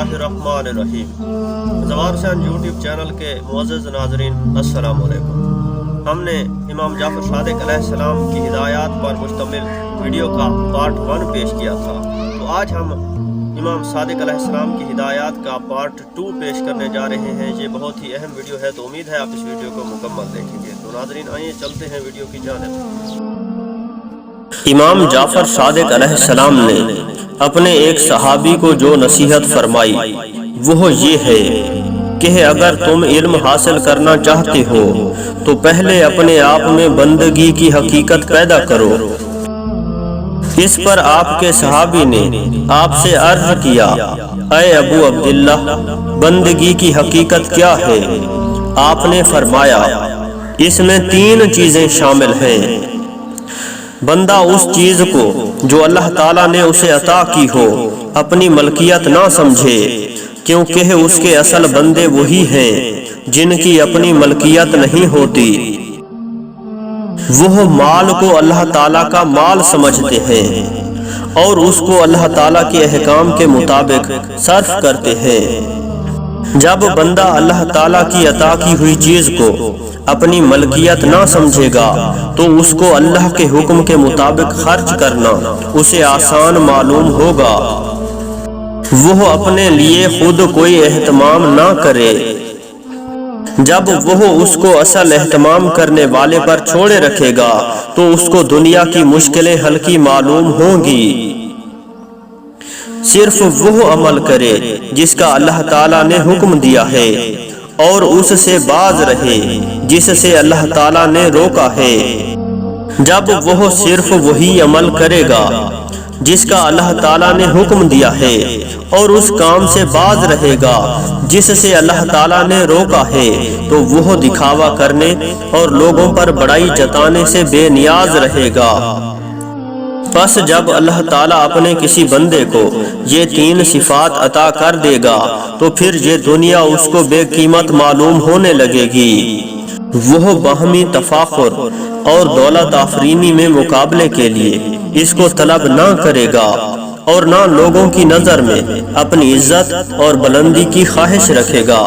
बिस्मिल्लाहिर्रहमानिर्रहीम। ज़वार शान YouTube channel के मुअज़्ज़ज़ नाज़रीन अस्सलाम वालेकुम। हमने इमाम जाफ़र सादिक़ अलैहिस्सलाम की हिदायत पर मुश्तमिल वीडियो का पार्ट 1 पेश किया था। तो आज हम इमाम सादिक़ अलैहिस्सलाम की हिदायत का पार्ट 2 पेश करने जा रहे हैं। ये बहुत ही अहम वीडियो है, तो उम्मीद है आप इस वीडियो को मुकम्मल देखेंगे। तो नाज़रीन आइए चलते हैं वीडियो की जानिब। इमाम जाफ़र सादिक़ अलैहिस्सलाम ने अपने एक सहाबी को जो नसीहत फरमाई वो ये है कि अगर तुम इल्म हासिल करना चाहते हो तो पहले अपने आप में बंदगी की हकीकत पैदा करो। इस पर आपके सहाबी ने आपसे अर्ज किया, ऐ अबू अब्दुल्ला, बंदगी की हकीकत क्या है? आपने फरमाया, इसमें 3 चीजें शामिल हैं। बंदा उस चीज को जो अल्लाह ताला ने उसे अता की हो अपनी मलकियत ना समझे, क्योंकि उसके असल बंदे वही हैं जिनकी अपनी मलकियत नहीं होती। वो माल को अल्लाह ताला का माल समझते हैं और उसको अल्लाह ताला के अहकाम के मुताबिक सर्फ करते हैं। जब बंदा अल्लाह ताला की अता की हुई चीज को अपनी मलकियत ना समझेगा तो उसको अल्लाह के हुक्म के मुताबिक खर्च करना उसे आसान मालूम होगा। वो अपने लिए खुद कोई एहतमाम ना करे। जब वो उसको असल एहतमाम करने वाले पर छोड़े रखेगा तो उसको दुनिया की मुश्किलें हल्की मालूम होंगी। सिर्फ वो अमल करे जिसका अल्लाह ताला ने हुक्म दिया है और उससे बाज रहे जिससे अल्लाह ताला ने रोका है। जब वो सिर्फ वही अमल करेगा जिसका अल्लाह ताला ने हुक्म दिया है और उस काम से बाज रहेगा जिससे अल्लाह ताला ने रोका है, तो वो दिखावा करने और लोगों पर बड़ाई जताने से बेनियाज रहेगा। बस जब अल्लाह ताला अपने किसी बंदे को ये 3 सिफात अता कर देगा तो फिर ये दुनिया उसको बेकीमत मालूम होने लगेगी। वो बाहमी तफाखुर और दौलत आफरीनी में मुकाबले के लिए इसको तलब ना करेगा और ना लोगों की नजर में अपनी इज्जत और बुलंदी की ख्वाहिश रखेगा।